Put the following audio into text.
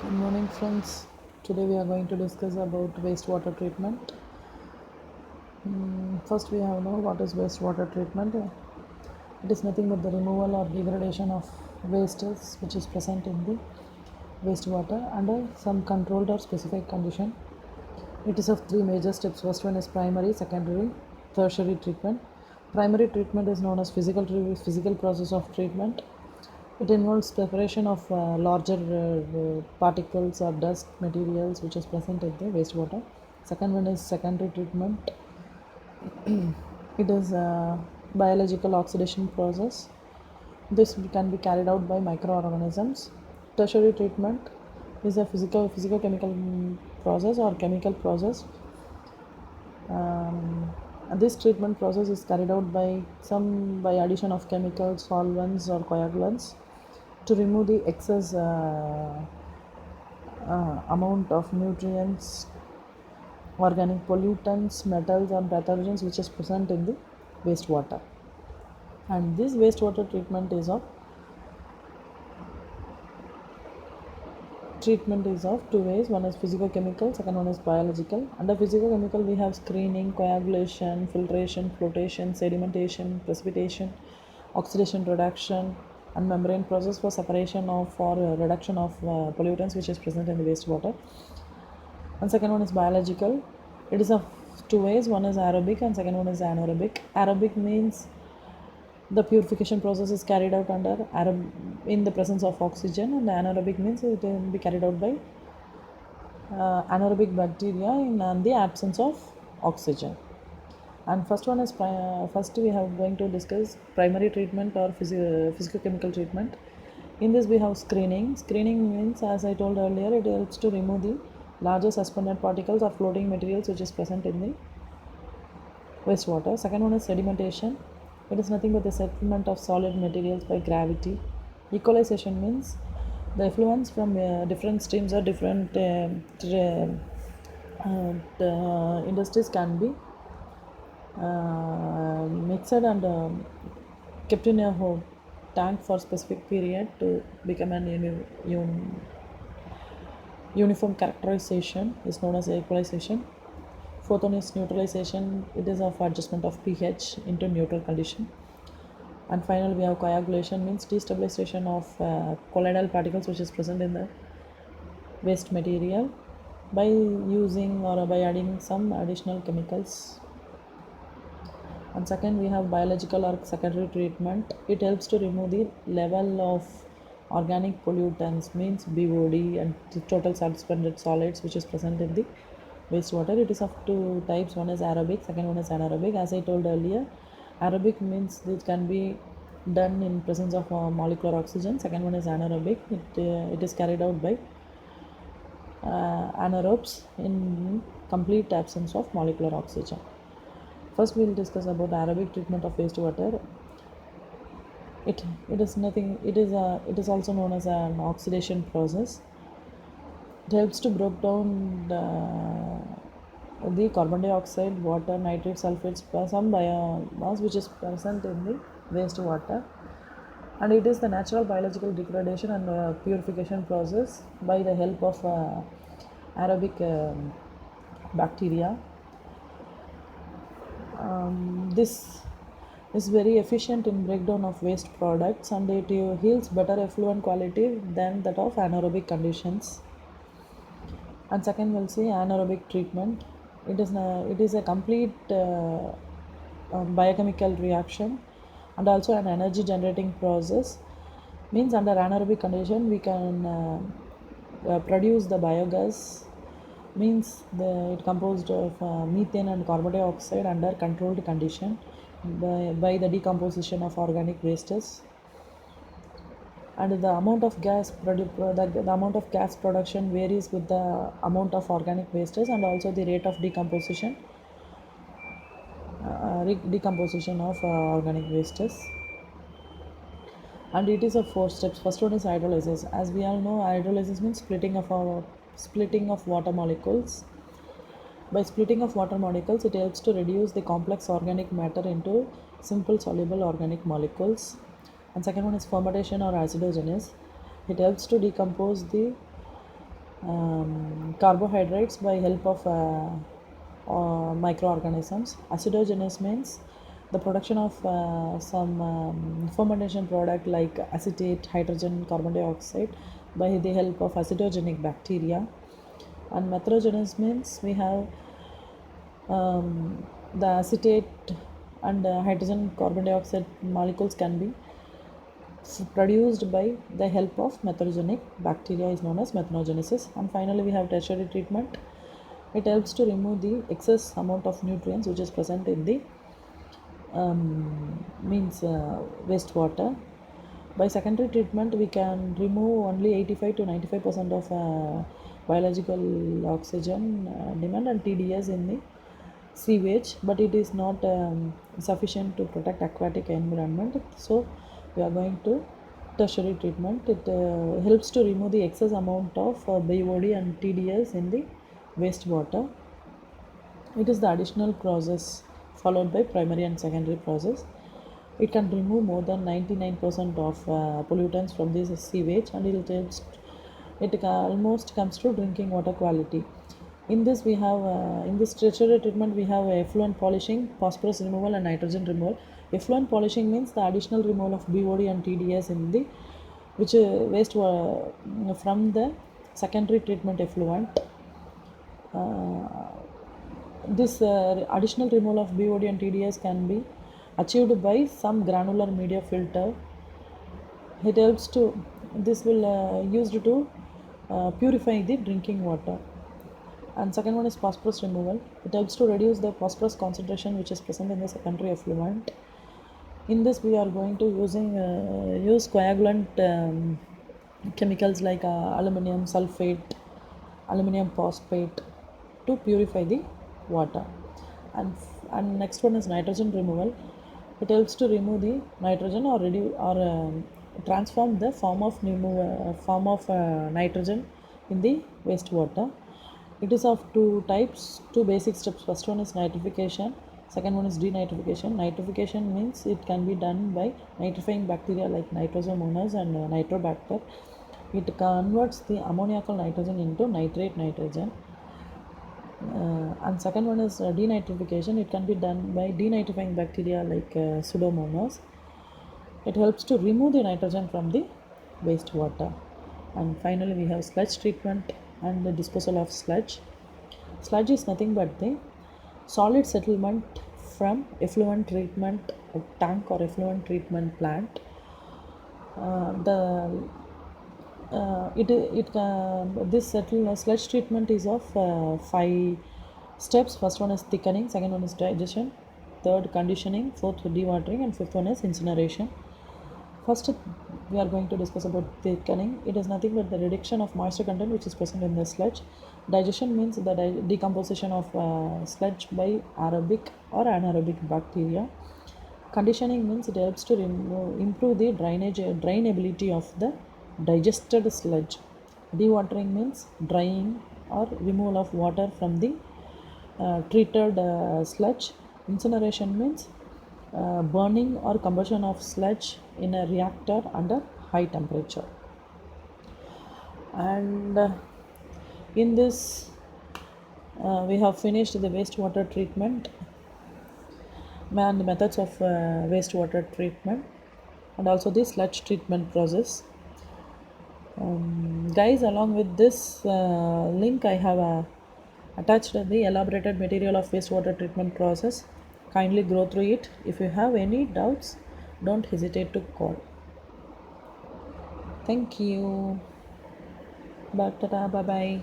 Good morning, friends. Today we are going to discuss about wastewater treatment. First, we have know what is wastewater treatment. It is nothing but the removal or degradation of wastes which is present in the wastewater under some controlled or specific condition. It is of three major steps. First one is primary, secondary, tertiary treatment. Primary treatment is known as physical process of treatment. It involves preparation of larger particles or dust materials which is present in the wastewater. Second one is secondary treatment. It is a biological oxidation process. This can be carried out by microorganisms. Tertiary treatment is a physical-chemical process or chemical process. This treatment process is carried out by addition of chemicals, solvents, or coagulants to remove the excess amount of nutrients, organic pollutants, metals, and pathogens which is present in the wastewater. And this wastewater treatment is of two ways. One is physicochemical, second one is biological. Under physicochemical we have screening, coagulation, filtration, flotation, sedimentation, precipitation, oxidation reduction, and membrane process for separation of or reduction of pollutants which is present in the wastewater. And second one is biological. It is of two ways. One is aerobic and second one is anaerobic. Aerobic means the purification process is carried out in the presence of oxygen, and anaerobic means it will be carried out by anaerobic bacteria in the absence of oxygen. And first we have going to discuss primary treatment or physicochemical treatment. In this we have screening. Screening means, as I told earlier, it helps to remove the larger suspended particles or floating materials which is present in the wastewater. Second one is sedimentation. It is nothing but the settlement of solid materials by gravity. Equalization means the effluents from different streams or different industries can be mixed and kept in a tank for specific period to become an uniform characterization is known as equalization. Fourth one is neutralization. It is of adjustment of pH into neutral condition. And finally we have coagulation, means destabilization of colloidal particles which is present in the waste material by using or by adding some additional chemicals. And second we have biological or secondary treatment. It helps to remove the level of organic pollutants, means BOD, and the total suspended solids which is present in the wastewater. It is of two types. One is aerobic, second one is anaerobic. As I told earlier, aerobic means it can be done in presence of molecular oxygen. Second one is anaerobic. It is carried out by anaerobes in complete absence of molecular oxygen. First we will discuss about aerobic treatment of wastewater. It is nothing. It is also known as an oxidation process. It helps to break down the carbon dioxide, water, nitrate, sulfates, some biomass which is present in the wastewater, and it is the natural biological degradation and purification process by the help of aerobic bacteria. This is very efficient in breakdown of waste products, and it yields better effluent quality than that of anaerobic conditions. And second we'll see anaerobic treatment. It is a complete biochemical reaction and also an energy generating process. Means under anaerobic condition we can produce the biogas, means it composed of methane and carbon dioxide under controlled condition by the decomposition of organic wastes. And the amount of the amount of gas production varies with the amount of organic wastes and also the rate of decomposition of organic wastes. And it is of four steps. First one is hydrolysis. As we all know, hydrolysis means splitting of water molecules. By splitting of water molecules, it helps to reduce the complex organic matter into simple soluble organic molecules. And second one is fermentation or acidogenesis. It helps to decompose the carbohydrates by help of microorganisms. Acidogenous means the production of some fermentation product like acetate, hydrogen, carbon dioxide by the help of acidogenic bacteria. And metherogenous means we have the acetate and hydrogen carbon dioxide molecules can be produced by the help of methylogenic bacteria is known as methanogenesis. And finally we have tertiary treatment. It helps to remove the excess amount of nutrients which is present in the wastewater. By secondary treatment we can remove only 85 to 95% of biological oxygen demand and TDS in the sewage, but it is not sufficient to protect aquatic environment. So we are going to tertiary treatment. It helps to remove the excess amount of BOD and TDS in the wastewater. It is the additional process followed by primary and secondary process. It can remove more than 99% of pollutants from this sewage, and it almost comes to drinking water quality. In this we have in this tertiary treatment we have effluent polishing, phosphorus removal and nitrogen removal. Effluent polishing means the additional removal of BOD and TDS in the which waste from the secondary treatment effluent. This additional removal of BOD and TDS can be achieved by some granular media filter. It helps to this will used to purify the drinking water. And second one is phosphorus removal. It helps to reduce the phosphorus concentration which is present in the secondary effluent. In this we are going to use coagulant chemicals like aluminum sulfate, aluminum phosphate to purify the water. And next one is nitrogen removal. It helps to remove the nitrogen or reduce or transform the form of nitrogen in the wastewater. It is of two types, two basic steps. First one is nitrification, second one is denitrification. Nitrification means it can be done by nitrifying bacteria like Nitrosomonas and Nitrobacter. It converts the ammoniacal nitrogen into nitrate nitrogen. And second one is denitrification. It can be done by denitrifying bacteria like Pseudomonas. It helps to remove the nitrogen from the wastewater. And finally we have sludge treatment and the disposal of sludge. Sludge is nothing but the solid settlement from effluent treatment tank or effluent treatment plant. This sludge treatment is of 5 steps. First one is thickening, second one is digestion, third conditioning, fourth dewatering, and fifth one is incineration. First we are going to discuss about thickening. It is nothing but the reduction of moisture content which is present in the sludge. Digestion means the decomposition of sludge by aerobic or anaerobic bacteria. Conditioning means it helps to improve the drainability of the digested sludge. Dewatering means drying or removal of water from the treated sludge. Incineration means burning or combustion of sludge in a reactor under high temperature. And in this we have finished the wastewater treatment and the methods of wastewater treatment and also the sludge treatment process. Guys, along with this link I have attached the elaborated material of wastewater treatment process. Kindly go through it. If you have any doubts, don't hesitate to call. Thank you. Bye bye.